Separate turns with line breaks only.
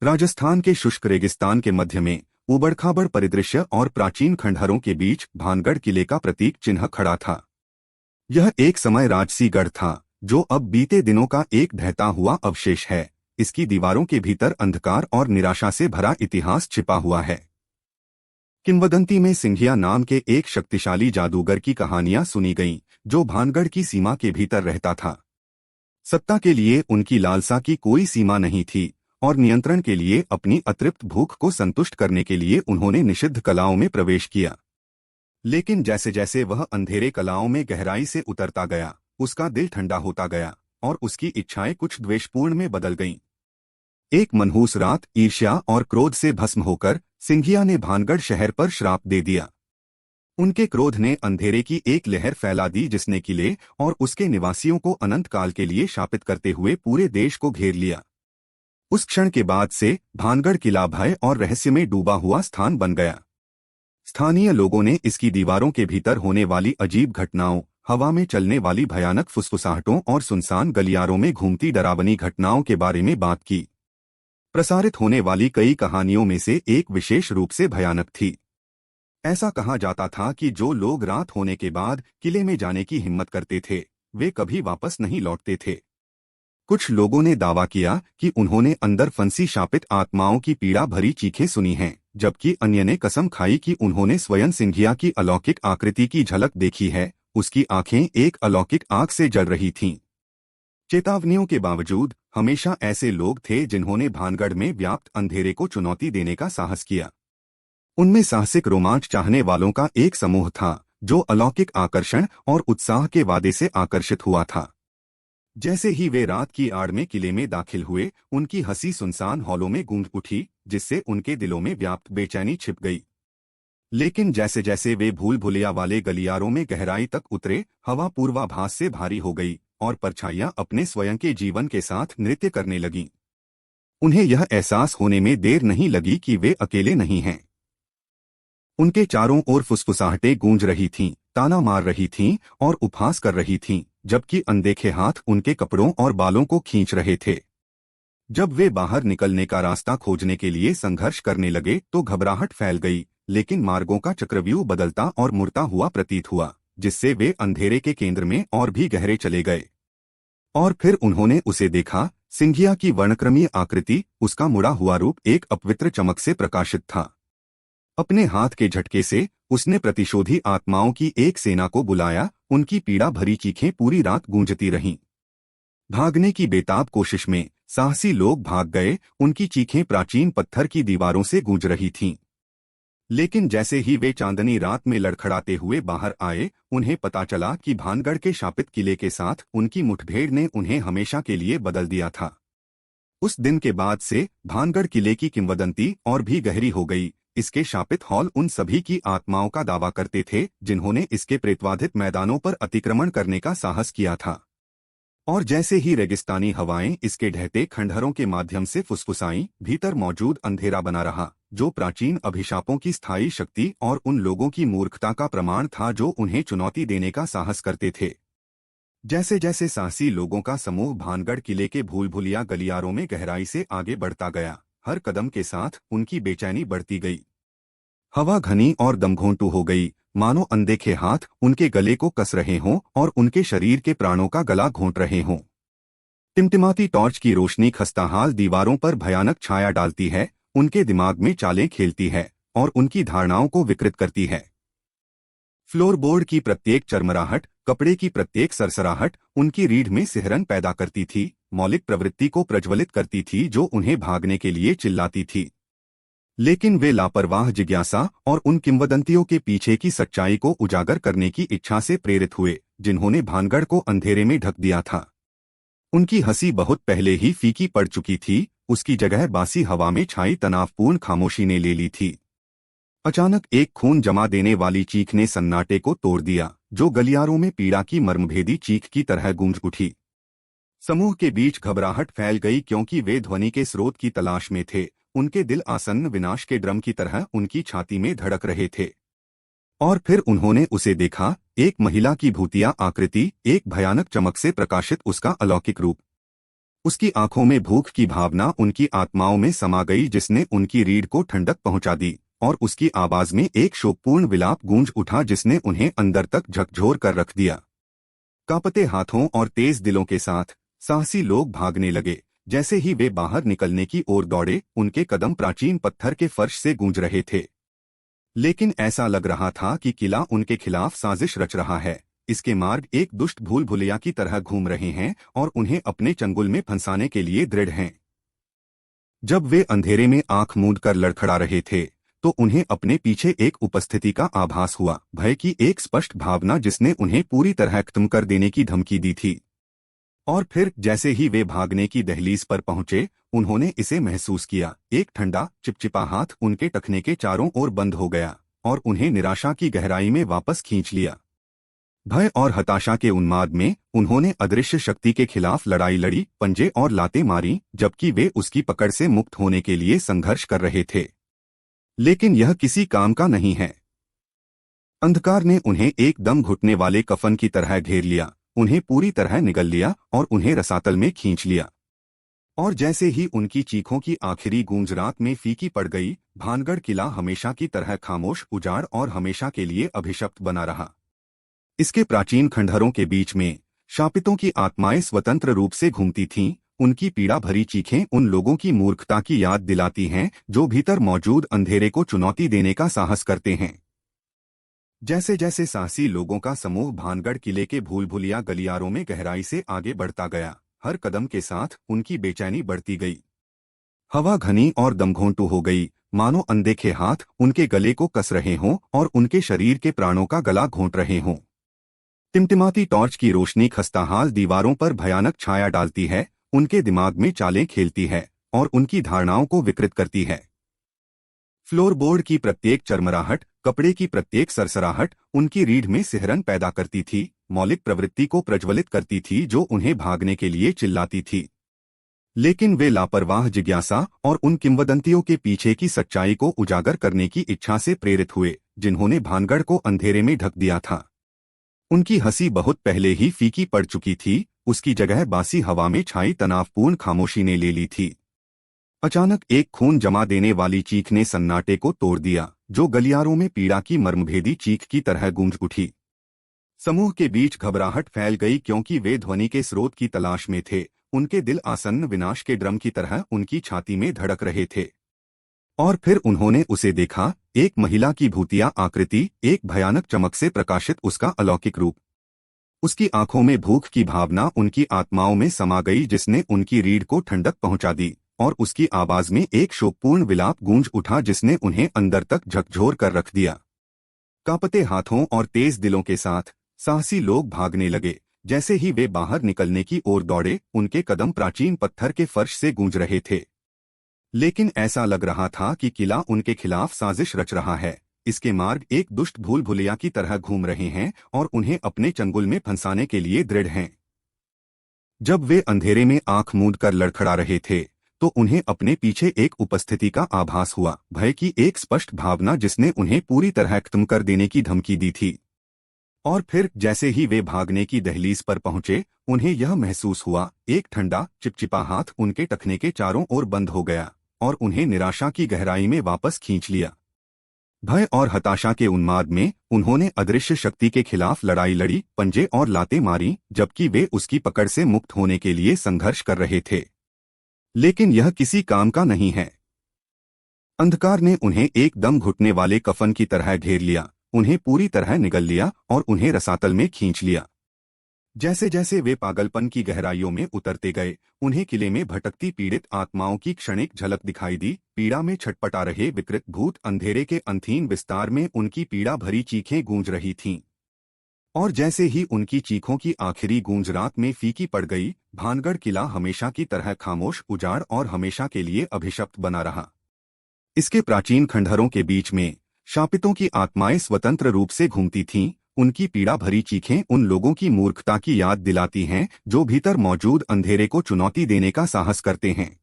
राजस्थान के शुष्क रेगिस्तान के मध्य में उबड़खाबड़ परिदृश्य और प्राचीन खंडहरों के बीच भानगढ़ किले का प्रतीक चिन्ह खड़ा था। यह एक समय राजसी गढ़ था, जो अब बीते दिनों का एक ढहता हुआ अवशेष है। इसकी दीवारों के भीतर अंधकार और निराशा से भरा इतिहास छिपा हुआ है। किंवदंती में सिंघिया नाम के एक शक्तिशाली जादूगर की कहानियां सुनी गईं, जो भानगढ़ की सीमा के भीतर रहता था। सत्ता के लिए उनकी लालसा की कोई सीमा नहीं थी और नियंत्रण के लिए अपनी अतृप्त भूख को संतुष्ट करने के लिए उन्होंने निषिद्ध कलाओं में प्रवेश किया। लेकिन जैसे जैसे वह अंधेरे कलाओं में गहराई से उतरता गया, उसका दिल ठंडा होता गया और उसकी इच्छाएं कुछ द्वेषपूर्ण में बदल गईं। एक मनहूस रात ईर्ष्या और क्रोध से भस्म होकर सिंघिया ने भानगढ़ शहर पर श्राप दे दिया। उनके क्रोध ने अंधेरे की एक लहर फैला दी, जिसने किले और उसके निवासियों को अनंत काल के लिए शापित करते हुए पूरे देश को घेर लिया। उस क्षण के बाद से भानगढ़ किला भय और रहस्य में डूबा हुआ स्थान बन गया। स्थानीय लोगों ने इसकी दीवारों के भीतर होने वाली अजीब घटनाओं, हवा में चलने वाली भयानक फुसफुसाहटों और सुनसान गलियारों में घूमती डरावनी घटनाओं के बारे में बात की। प्रसारित होने वाली कई कहानियों में से एक विशेष रूप से भयानक थी। ऐसा कहा जाता था कि जो लोग रात होने के बाद किले में जाने की हिम्मत करते थे, वे कभी वापस नहीं लौटते थे। कुछ लोगों ने दावा किया कि उन्होंने अंदर फंसी शापित आत्माओं की पीड़ा भरी चीखें सुनी हैं, जबकि अन्य ने कसम खाई कि उन्होंने स्वयं सिंघिया की अलौकिक आकृति की झलक देखी है। उसकी आंखें एक अलौकिक आग से जल रही थीं। चेतावनियों के बावजूद हमेशा ऐसे लोग थे जिन्होंने भानगढ़ में व्याप्त अंधेरे को चुनौती देने का साहस किया। उनमें साहसिक रोमांच चाहने वालों का एक समूह था, जो अलौकिक आकर्षण और उत्साह के वादे से आकर्षित हुआ था। जैसे ही वे रात की आड़ में किले में दाखिल हुए, उनकी हंसी सुनसान हॉलों में गूंज उठी, जिससे उनके दिलों में व्याप्त बेचैनी छिप गई। लेकिन जैसे जैसे वे भूल भुलैया वाले गलियारों में गहराई तक उतरे, हवा पूर्वाभास से भारी हो गई और परछाइयां अपने स्वयं के जीवन के साथ नृत्य करने लगीं। उन्हें यह एहसास होने में देर नहीं लगी कि वे अकेले नहीं हैं। उनके चारों ओर फुसफुसाहटें गूंज रही थीं, ताना मार रही थीं और उपहास कर रही थीं, जबकि अनदेखे हाथ उनके कपड़ों और बालों को खींच रहे थे। जब वे बाहर निकलने का रास्ता खोजने के लिए संघर्ष करने लगे तो घबराहट फैल गई, लेकिन मार्गों का चक्रव्यूह बदलता और मुड़ता हुआ प्रतीत हुआ, जिससे वे अंधेरे के केंद्र में और भी गहरे चले गए। और फिर उन्होंने उसे देखा। सिंघिया की वर्णक्रमीय आकृति, उसका मुड़ा हुआ रूप एक अपवित्र चमक से प्रकाशित था। अपने हाथ के झटके से उसने प्रतिशोधी आत्माओं की एक सेना को बुलाया। उनकी पीड़ा भरी चीखें पूरी रात गूंजती रहीं। भागने की बेताब कोशिश में साहसी लोग भाग गए। उनकी चीखें प्राचीन पत्थर की दीवारों से गूंज रही थीं। लेकिन जैसे ही वे चांदनी रात में लड़खड़ाते हुए बाहर आए, उन्हें पता चला कि भानगढ़ के शापित किले के साथ उनकी मुठभेड़ ने उन्हें हमेशा के लिए बदल दिया था। उस दिन के बाद से भानगढ़ किले की किंवदंती और भी गहरी हो गई। इसके शापित हॉल उन सभी की आत्माओं का दावा करते थे जिन्होंने इसके प्रेतवाधित मैदानों पर अतिक्रमण करने का साहस किया था। और जैसे ही रेगिस्तानी हवाएं इसके ढहते खंडहरों के माध्यम से फुसफुसाईं, भीतर मौजूद अंधेरा बना रहा, जो प्राचीन अभिशापों की स्थायी शक्ति और उन लोगों की मूर्खता का प्रमाण था जो उन्हें चुनौती देने का साहस करते थे। जैसे जैसे साहसी लोगों का समूह भानगढ़ किले के भूल भुलिया गलियारों में गहराई से आगे बढ़ता गया, हर कदम के साथ उनकी बेचैनी बढ़ती गई। हवा घनी और दमघोंटू हो गई, मानो अनदेखे हाथ उनके गले को कस रहे हों और उनके शरीर के प्राणों का गला घोंट रहे हों। टिमटिमाती टॉर्च की रोशनी खस्ताहाल दीवारों पर भयानक छाया डालती है, उनके दिमाग में चालें खेलती है और उनकी धारणाओं को विकृत करती है। फ्लोरबोर्ड की प्रत्येक चरमराहट, कपड़े की प्रत्येक सरसराहट उनकी रीढ़ में सिहरन पैदा करती थी, मौलिक प्रवृत्ति को प्रज्वलित करती थी जो उन्हें भागने के लिए चिल्लाती थी। लेकिन वे लापरवाह जिज्ञासा और उन किंवदंतियों के पीछे की सच्चाई को उजागर करने की इच्छा से प्रेरित हुए, जिन्होंने भानगढ़ को अंधेरे में ढक दिया था। उनकी हंसी बहुत पहले ही फीकी पड़ चुकी थी, उसकी जगह बासी हवा में छाई तनावपूर्ण खामोशी ने ले ली थी। अचानक एक खून जमा देने वाली चीख ने सन्नाटे को तोड़ दिया, जो गलियारों में पीड़ा की मर्मभेदी चीख की तरह गूंज उठी। समूह के बीच घबराहट फैल गई क्योंकि वे ध्वनि के स्रोत की तलाश में थे। उनके दिल आसन्न विनाश के ड्रम की तरह उनकी छाती में धड़क रहे थे। और फिर उन्होंने उसे देखा, एक महिला की भूतिया आकृति, एक भयानक चमक से प्रकाशित उसका अलौकिक रूप। उसकी आंखों में भूख की भावना उनकी आत्माओं में समा गई, जिसने उनकी रीढ़ को ठंडक पहुंचा दी, और उसकी आवाज में एक शोकपूर्ण विलाप गूंज उठा जिसने उन्हें अंदर तक झकझोर कर रख दिया। कांपते हाथों और तेज दिलों के साथ साहसी लोग भागने लगे। जैसे ही वे बाहर निकलने की ओर दौड़े, उनके कदम प्राचीन पत्थर के फर्श से गूंज रहे थे। लेकिन ऐसा लग रहा था कि किला उनके खिलाफ साजिश रच रहा है। इसके मार्ग एक दुष्ट भूल भुलैया की तरह घूम रहे हैं और उन्हें अपने चंगुल में फंसाने के लिए दृढ़ हैं। जब वे अंधेरे में आंख मूंद कर लड़खड़ा रहे थे, तो उन्हें अपने पीछे एक उपस्थिति का आभास हुआ, भय की एक स्पष्ट भावना जिसने उन्हें पूरी तरह खत्म कर देने की धमकी दी थी। और फिर जैसे ही वे भागने की दहलीज पर पहुंचे, उन्होंने इसे महसूस किया। एक ठंडा चिपचिपा हाथ उनके टखने के चारों ओर बंद हो गया और उन्हें निराशा की गहराई में वापस खींच लिया। भय और हताशा के उन्माद में उन्होंने अदृश्य शक्ति के खिलाफ लड़ाई लड़ी, पंजे और लातें मारी, जबकि वे उसकी पकड़ से मुक्त होने के लिए संघर्ष कर रहे थे। लेकिन यह किसी काम का नहीं है। अंधकार ने उन्हें एकदम घुटने वाले कफन की तरह घेर लिया, उन्हें पूरी तरह निगल लिया और उन्हें रसातल में खींच लिया। और जैसे ही उनकी चीखों की आखिरी गूंज रात में फीकी पड़ गई, भानगढ़ किला हमेशा की तरह खामोश, उजाड़ और हमेशा के लिए अभिशप्त बना रहा। इसके प्राचीन खंडहरों के बीच में शापितों की आत्माएं स्वतंत्र रूप से घूमती थीं। उनकी पीड़ा भरी चीखें उन लोगों की मूर्खता की याद दिलाती हैं जो भीतर मौजूद अंधेरे को चुनौती देने का साहस करते हैं। जैसे जैसे साहसी लोगों का समूह भानगढ़ किले के भूल भुलैया गलियारों में गहराई से आगे बढ़ता गया, हर कदम के साथ उनकी बेचैनी बढ़ती गई। हवा घनी और दमघोंटू हो गई, मानो अनदेखे हाथ उनके गले को कस रहे हों और उनके शरीर के प्राणों का गला घोंट रहे हों। टिमटिमाती टॉर्च की रोशनी खस्ताहाल दीवारों पर भयानक छाया डालती है, उनके दिमाग में चालें खेलती है और उनकी धारणाओं को विकृत करती है। फ्लोरबोर्ड की प्रत्येक चरमराहट, कपड़े की प्रत्येक सरसराहट उनकी रीढ़ में सिहरन पैदा करती थी, मौलिक प्रवृत्ति को प्रज्वलित करती थी जो उन्हें भागने के लिए चिल्लाती थी। लेकिन वे लापरवाह जिज्ञासा और उन किंवदंतियों के पीछे की सच्चाई को उजागर करने की इच्छा से प्रेरित हुए, जिन्होंने भानगढ़ को अंधेरे में ढक दिया था। उनकी हंसी बहुत पहले ही फीकी पड़ चुकी थी, उसकी जगह बासी हवा में छाई तनावपूर्ण खामोशी ने ले ली थी। अचानक एक खून जमा देने वाली चीख ने सन्नाटे को तोड़ दिया, जो गलियारों में पीड़ा की मर्मभेदी चीख की तरह गूंज उठी। समूह के बीच घबराहट फैल गई क्योंकि वे ध्वनि के स्रोत की तलाश में थे। उनके दिल आसन्न विनाश के ड्रम की तरह उनकी छाती में धड़क रहे थे। और फिर उन्होंने उसे देखा, एक महिला की भूतिया आकृति, एक भयानक चमक से प्रकाशित उसका अलौकिक रूप। उसकी आंखों में भूख की भावना उनकी आत्माओं में समा गई जिसने उनकी रीढ़ को ठंडक पहुंचा दी, और उसकी आवाज में एक शोकपूर्ण विलाप गूंज उठा जिसने उन्हें अंदर तक झकझोर कर रख दिया। कांपते हाथों और तेज दिलों के साथ साहसी लोग भागने लगे। जैसे ही वे बाहर निकलने की ओर दौड़े, उनके कदम प्राचीन पत्थर के फर्श से गूंज रहे थे। लेकिन ऐसा लग रहा था कि किला उनके खिलाफ साजिश रच रहा है। इसके मार्ग एक दुष्ट भूल भुलैया की तरह घूम रहे हैं और उन्हें अपने चंगुल में फंसाने के लिए दृढ़ हैं। जब वे अंधेरे में आंख मूंद कर लड़खड़ा रहे थे, तो उन्हें अपने पीछे एक उपस्थिति का आभास हुआ, भय की एक स्पष्ट भावना जिसने उन्हें पूरी तरह खत्म कर देने की धमकी दी थी। और फिर जैसे ही वे भागने की दहलीज पर पहुंचे, उन्हें यह महसूस हुआ, एक ठंडा चिपचिपा हाथ उनके टखने के चारों ओर बंद हो गया और उन्हें निराशा की गहराई में वापस खींच लिया। भय और हताशा के उन्माद में उन्होंने अदृश्य शक्ति के खिलाफ लड़ाई लड़ी, पंजे और लातें मारी, जबकि वे उसकी पकड़ से मुक्त होने के लिए संघर्ष कर रहे थे। लेकिन यह किसी काम का नहीं है। अंधकार ने उन्हें एकदम घुटने वाले कफन की तरह घेर लिया, उन्हें पूरी तरह निगल लिया और उन्हें रसातल में खींच लिया। जैसे जैसे वे पागलपन की गहराइयों में उतरते गए, उन्हें किले में भटकती पीड़ित आत्माओं की क्षणिक झलक दिखाई दी। पीड़ा में छटपटा रहे विकृत भूत अंधेरे के अंधीन विस्तार में उनकी पीड़ा भरी चीखें गूंज रही थीं। और जैसे ही उनकी चीखों की आखिरी गूंज रात में फीकी पड़ गई, भानगढ़ किला हमेशा की तरह खामोश, उजाड़ और हमेशा के लिए अभिशप्त बना रहा। इसके प्राचीन खंडहरों के बीच में शापितों की आत्माएं स्वतंत्र रूप से घूमती थीं। उनकी पीड़ा भरी चीखें उन लोगों की मूर्खता की याद दिलाती हैं जो भीतर मौजूद अंधेरे को चुनौती देने का साहस करते हैं।